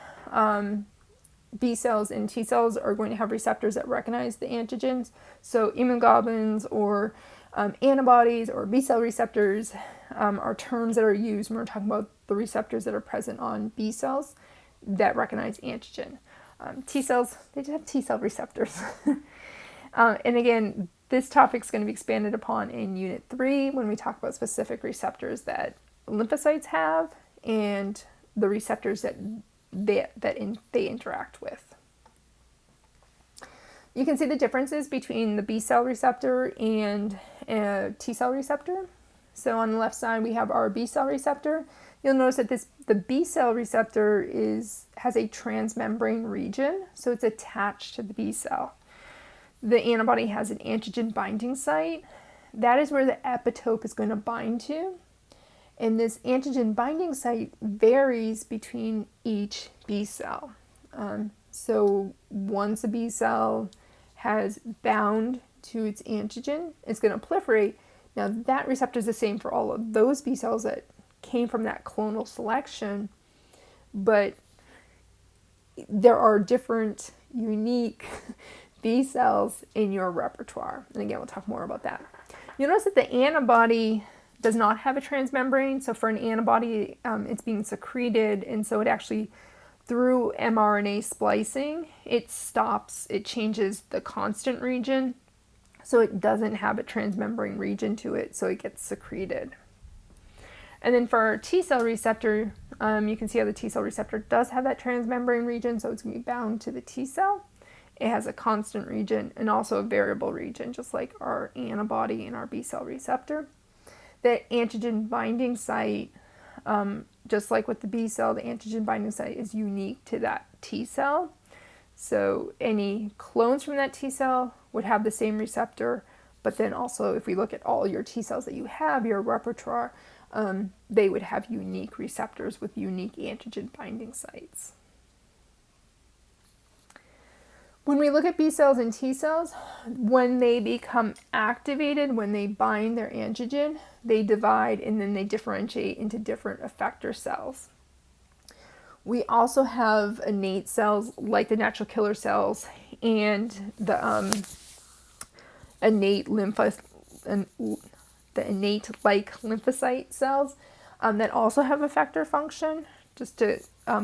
B cells and T cells are going to have receptors that recognize the antigens. So immunoglobulins or antibodies or B cell receptors are terms that are used when we're talking about the receptors that are present on B cells that recognize antigen. T cells, they just have T cell receptors. And again, this topic is going to be expanded upon in Unit 3 when we talk about specific receptors that lymphocytes have and the receptors that they interact with. You can see the differences between the B cell receptor and a T cell receptor. So on the left side, we have our B cell receptor. You'll notice that the B cell receptor has a transmembrane region, so it's attached to the B cell. The antibody has an antigen binding site. That is where the epitope is going to bind to. And this antigen binding site varies between each B cell. So once a B cell has bound to its antigen, it's going to proliferate. Now that receptor is the same for all of those B cells that came from that clonal selection, but there are different unique B cells in your repertoire. And again, we'll talk more about that. You'll notice that the antibody does not have a transmembrane. So for an antibody, it's being secreted, and so it actually, through mRNA splicing, it changes the constant region, so it doesn't have a transmembrane region to it, so it gets secreted. And then for our T cell receptor, you can see how the T cell receptor does have that transmembrane region, so it's going to be bound to the T cell. It has a constant region and also a variable region, just like our antibody and our B cell receptor. The antigen binding site, just like with the B cell, the antigen binding site is unique to that T cell. So any clones from that T cell would have the same receptor, but then also if we look at all your T cells that you have, your repertoire, they would have unique receptors with unique antigen binding sites. When we look at B cells and T cells, when they become activated, when they bind their antigen, they divide and then they differentiate into different effector cells. We also have innate cells like the natural killer cells and the innate lymphocyte cells that also have effector function. Just to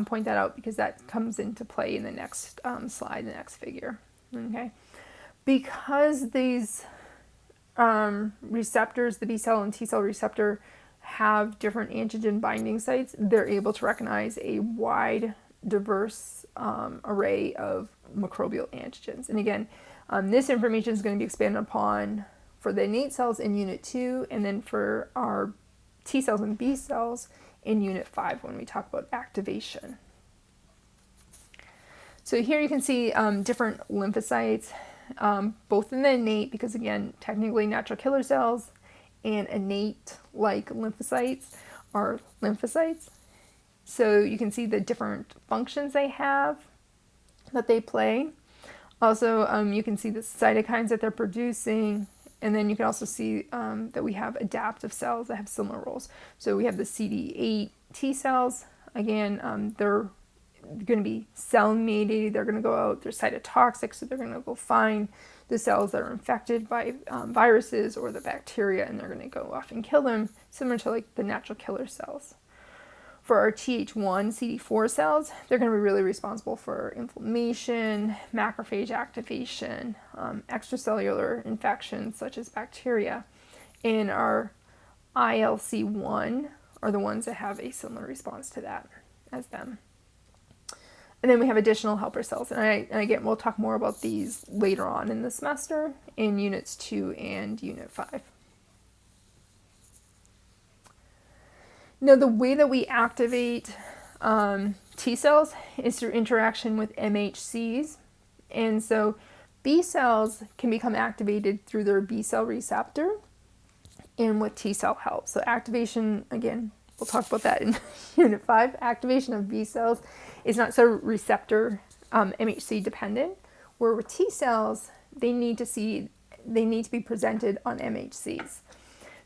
point that out, because that comes into play in the next slide, the next figure. Okay, because these receptors, the B cell and T cell receptor, have different antigen binding sites, they're able to recognize a wide, diverse array of microbial antigens. And again, this information is going to be expanded upon for the innate cells in Unit 2, and then for our T cells and B cells in Unit 5 when we talk about activation. So here you can see different lymphocytes, both in the innate, because again, technically natural killer cells and innate-like lymphocytes are lymphocytes. So you can see the different functions they have, that they play. Also, you can see the cytokines that they're producing, and then you can also see that we have adaptive cells that have similar roles. So we have the CD8 T cells. Again, they're going to be cell-mediated. They're going to go out. They're cytotoxic, so they're going to go find the cells that are infected by viruses or the bacteria, and they're going to go off and kill them, similar to like the natural killer cells. For our Th1 CD4 cells, they're going to be really responsible for inflammation, macrophage activation, extracellular infections such as bacteria. And our ILC1 are the ones that have a similar response to that as them. And then we have additional helper cells. And again, we'll talk more about these later on in the semester in Units 2 and Unit 5. Now, the way that we activate T cells is through interaction with MHCs. And so B cells can become activated through their B cell receptor and with T cell help. So activation, again, we'll talk about that in Unit 5. Activation of B cells is not so receptor MHC dependent, where with T cells, they need to be presented on MHCs.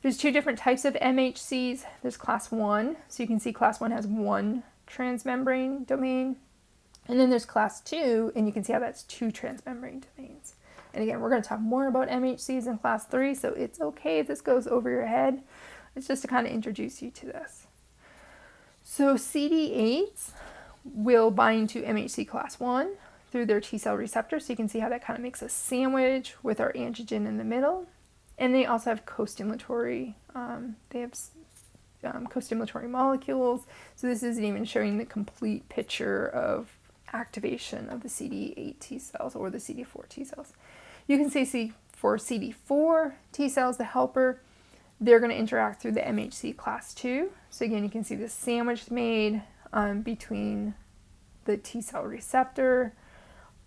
There's two different types of MHCs. There's class 1, so you can see class 1 has one transmembrane domain. And then there's class 2, and you can see how that's two transmembrane domains. And again, we're going to talk more about MHCs in class 3, so it's okay if this goes over your head. It's just to kind of introduce you to this. So CD8s will bind to MHC class 1 through their T cell receptor, so you can see how that kind of makes a sandwich with our antigen in the middle. And they also have co-stimulatory, co-stimulatory molecules. So this isn't even showing the complete picture of activation of the CD8 T cells or the CD4 T cells. You can see for CD4 T cells, the helper, they're going to interact through the MHC class 2. So again, you can see the sandwich made between the T cell receptor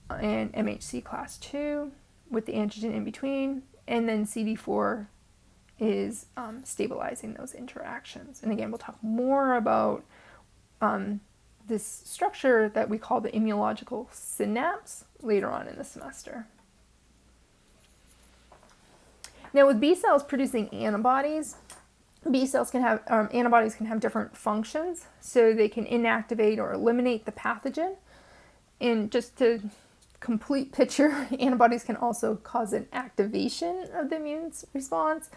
and MHC class 2 with the antigen in between, and then CD4 is stabilizing those interactions. And again, we'll talk more about this structure that we call the immunological synapse later on in the semester. Now, with B cells producing antibodies, B cells can have, antibodies can have different functions. So they can inactivate or eliminate the pathogen. And just to complete picture, antibodies can also cause an activation of the immune response.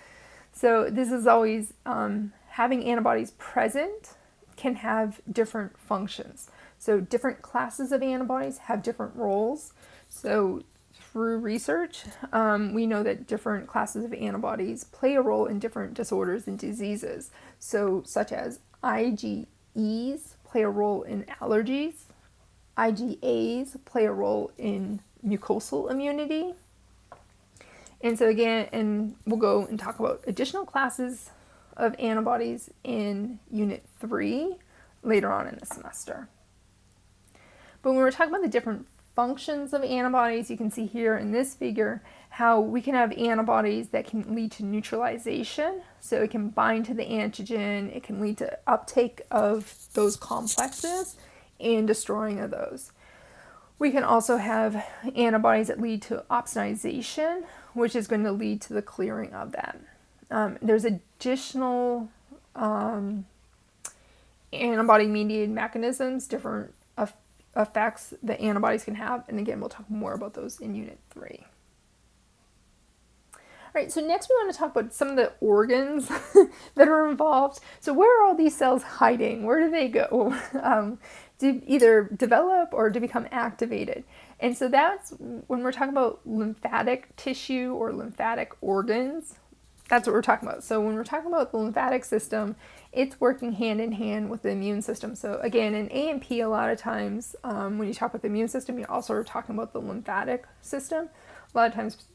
So this is always, having antibodies present can have different functions. So different classes of antibodies have different roles. So through research, we know that different classes of antibodies play a role in different disorders and diseases. So such as IgEs play a role in allergies, IgAs play a role in mucosal immunity. And so again, and we'll go and talk about additional classes of antibodies in Unit 3 later on in the semester. But when we're talking about the different functions of antibodies, you can see here in this figure how we can have antibodies that can lead to neutralization. So it can bind to the antigen, it can lead to uptake of those complexes and destroying of those. We can also have antibodies that lead to opsonization, which is going to lead to the clearing of that. There's additional antibody-mediated mechanisms, different effects that antibodies can have, and again, we'll talk more about those in Unit 3. All right, so next we want to talk about some of the organs that are involved. So where are all these cells hiding? Where do they go to either develop or to become activated? And so that's when we're talking about lymphatic tissue or lymphatic organs. That's what we're talking about. So when we're talking about the lymphatic system, it's working hand in hand with the immune system. So again, in A&P, a lot of times when you talk about the immune system, you also are talking about the lymphatic system. A lot of times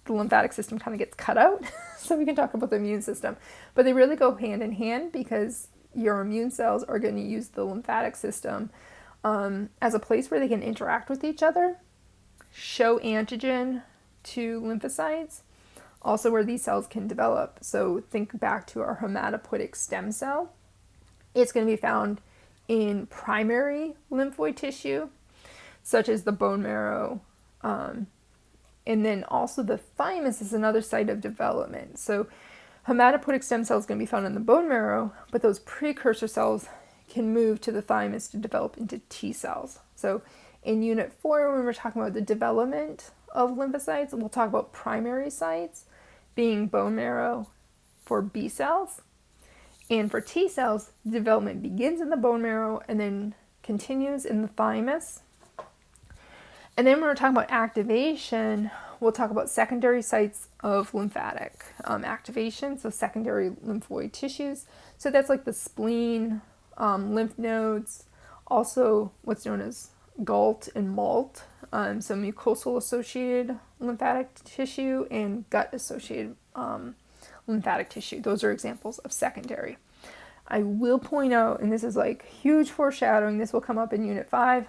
the lymphatic system kind of gets cut out, so we can talk about the immune system. But they really go hand in hand because your immune cells are going to use the lymphatic system as a place where they can interact with each other, show antigen to lymphocytes, also where these cells can develop. So think back to our hematopoietic stem cell. It's going to be found in primary lymphoid tissue, such as the bone marrow. And then also the thymus is another site of development. So hematopoietic stem cell is going to be found in the bone marrow, but those precursor cells can move to the thymus to develop into T cells. So in Unit 4, when we're talking about the development of lymphocytes, we'll talk about primary sites being bone marrow for B cells. And for T cells, the development begins in the bone marrow and then continues in the thymus. And then when we're talking about activation, we'll talk about secondary sites of lymphatic activation, so secondary lymphoid tissues. So that's like the spleen, lymph nodes, also what's known as GALT and MALT, so mucosal associated lymphatic tissue and gut associated lymphatic tissue. Those are examples of secondary. I will point out, and this is like huge foreshadowing, this will come up in Unit 5,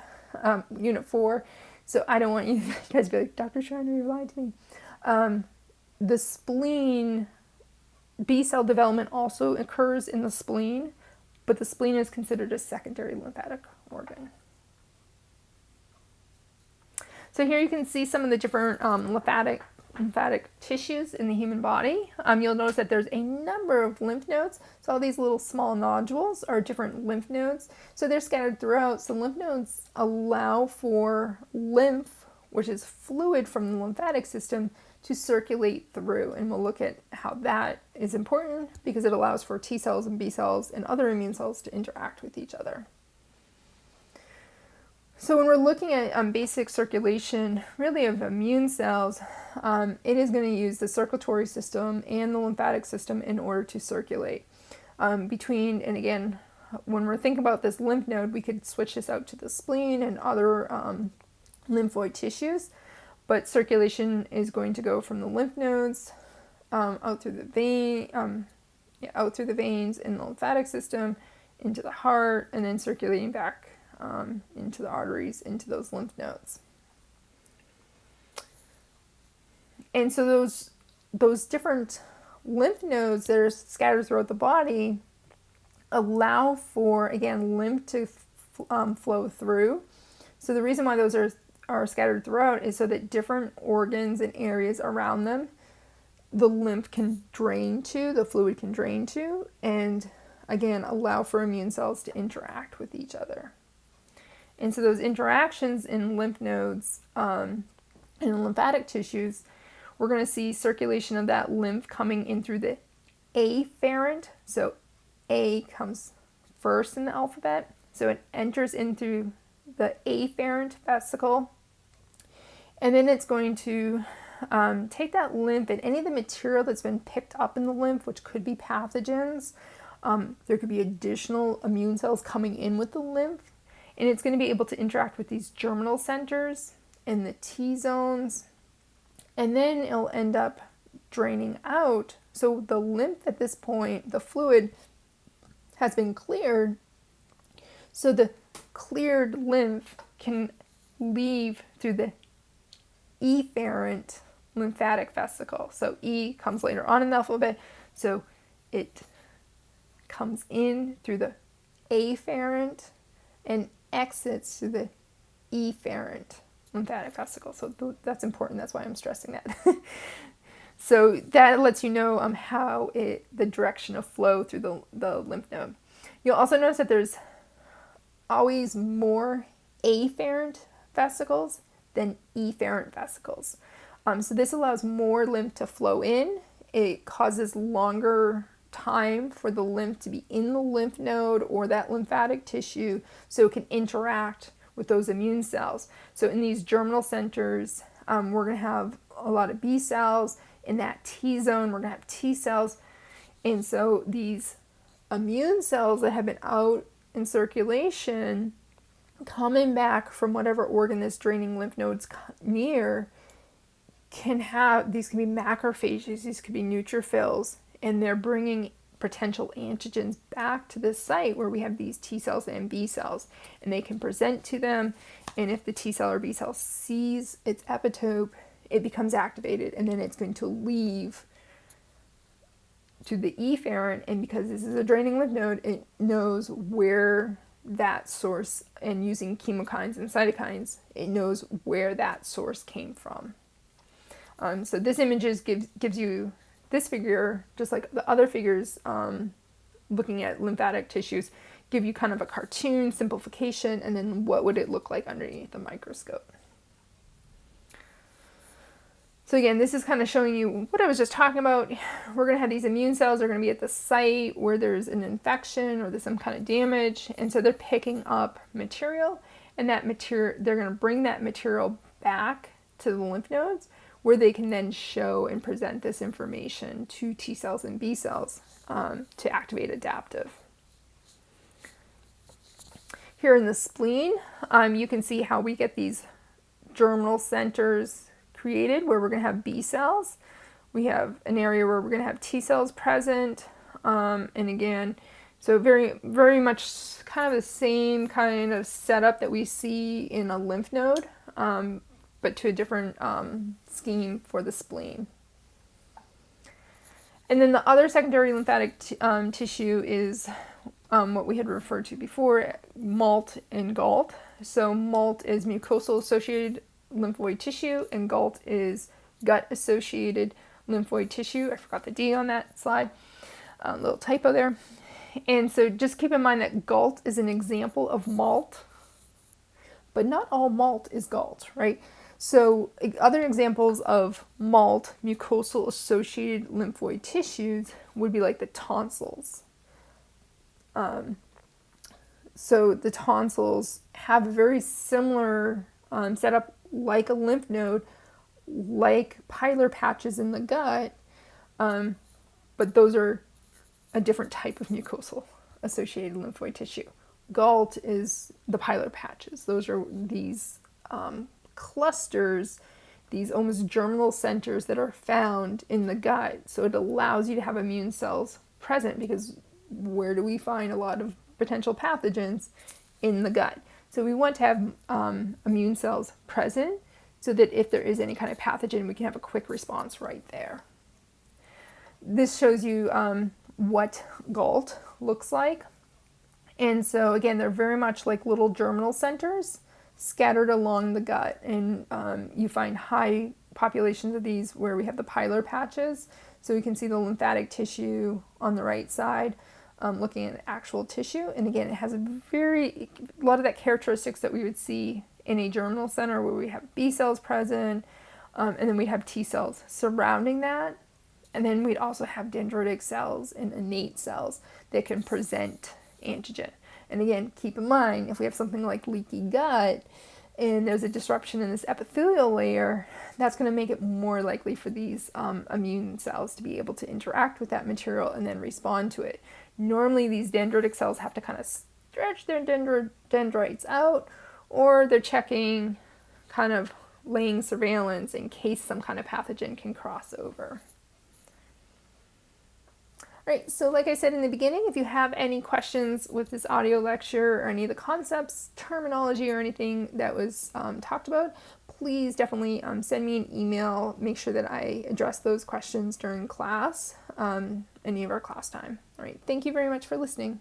Unit 4, so I don't want you guys to be like, Dr. Schreiner, you lied to me. The spleen, B cell development also occurs in the spleen, but the spleen is considered a secondary lymphatic organ. So here you can see some of the different lymphatic tissues in the human body. You'll notice that there's a number of lymph nodes. So all these little small nodules are different lymph nodes. So they're scattered throughout. So lymph nodes allow for lymph, which is fluid from the lymphatic system, to circulate through. And we'll look at how that is important because it allows for T cells and B cells and other immune cells to interact with each other. So when we're looking at basic circulation, really of immune cells, it is going to use the circulatory system and the lymphatic system in order to circulate between, and again, when we're thinking about this lymph node, we could switch this out to the spleen and other lymphoid tissues, but circulation is going to go from the lymph nodes out through the out through the veins in the lymphatic system into the heart, and then circulating back into the arteries into those lymph nodes. And so those different lymph nodes that are scattered throughout the body allow for, again, lymph to flow through. So the reason why those are scattered throughout is so that different organs and areas around them, the lymph can drain to, the fluid can drain to, and again, allow for immune cells to interact with each other. And so those interactions in lymph nodes and lymphatic tissues, we're going to see circulation of that lymph coming in through the afferent. So A comes first in the alphabet. So it enters in through the afferent vesicle. And then it's going to take that lymph and any of the material that's been picked up in the lymph, which could be pathogens. There could be additional immune cells coming in with the lymph. And it's going to be able to interact with these germinal centers and the T zones. And then it'll end up draining out. So the lymph at this point, the fluid has been cleared. So the cleared lymph can leave through the efferent lymphatic vesicle. So E comes later on in the alphabet. So it comes in through the afferent and exits through the efferent lymphatic vesicle. So that's important. That's why I'm stressing that. So that lets you know how the direction of flow through the lymph node. You'll also notice that there's always more afferent vesicles than efferent vesicles. So this allows more lymph to flow in. It causes longer time for the lymph to be in the lymph node or that lymphatic tissue so it can interact with those immune cells. So in these germinal centers, we're going to have a lot of B cells. In that T zone, we're going to have T cells. And so these immune cells that have been out in circulation, coming back from whatever organ this draining lymph node's near, these can be macrophages, these could be neutrophils, and they're bringing potential antigens back to this site where we have these T cells and B cells, and they can present to them, and if the T cell or B cell sees its epitope, it becomes activated, and then it's going to leave to the efferent, and because this is a draining lymph node, it knows where that source, and using chemokines and cytokines, it knows where that source came from. So this image gives you this figure, just like the other figures looking at lymphatic tissues, give you kind of a cartoon simplification, and then what would it look like underneath the microscope. So again, this is kind of showing you what I was just talking about. We're going to have these immune cells are going to be at the site where there's an infection or there's some kind of damage, and so they're picking up material, and that material, they're going to bring that material back to the lymph nodes, where they can then show and present this information to T cells and B cells to activate adaptive. Here in the spleen, you can see how we get these germinal centers created where we're going to have B cells. We have an area where we're going to have T cells present, and again, so very, very much kind of the same kind of setup that we see in a lymph node, but to a different scheme for the spleen. And then the other secondary lymphatic tissue is what we had referred to before, MALT and GALT. So MALT is mucosal-associated lymphoid tissue, and GALT is gut-associated lymphoid tissue. I forgot the D on that slide, a little typo there. And so just keep in mind that GALT is an example of MALT, but not all MALT is GALT, right? So other examples of MALT, mucosal-associated lymphoid tissues, would be like the tonsils. So the tonsils have a very similar setup like a lymph node, like pilar patches in the gut, but those are a different type of mucosal associated lymphoid tissue. GALT is the pilar patches. Those are these clusters, these almost germinal centers that are found in the gut. So it allows you to have immune cells present, because where do we find a lot of potential pathogens? In the gut. So we want to have immune cells present so that if there is any kind of pathogen, we can have a quick response right there. This shows you what GALT looks like. And so again, they're very much like little germinal centers scattered along the gut. And you find high populations of these where we have the pilar patches. So we can see the lymphatic tissue on the right side, looking at actual tissue. And again, it has a lot of that characteristics that we would see in a germinal center, where we have B cells present, and then we have T cells surrounding that. And then we'd also have dendritic cells and innate cells that can present antigen. And again, keep in mind, if we have something like leaky gut and there's a disruption in this epithelial layer, that's going to make it more likely for these immune cells to be able to interact with that material and then respond to it. Normally, these dendritic cells have to kind of stretch their dendrites out, or they're checking, kind of laying surveillance in case some kind of pathogen can cross over. All right, so like I said in the beginning, if you have any questions with this audio lecture or any of the concepts, terminology, or anything that was talked about, please definitely send me an email. Make sure that I address those questions during class, any of our class time. All right, thank you very much for listening.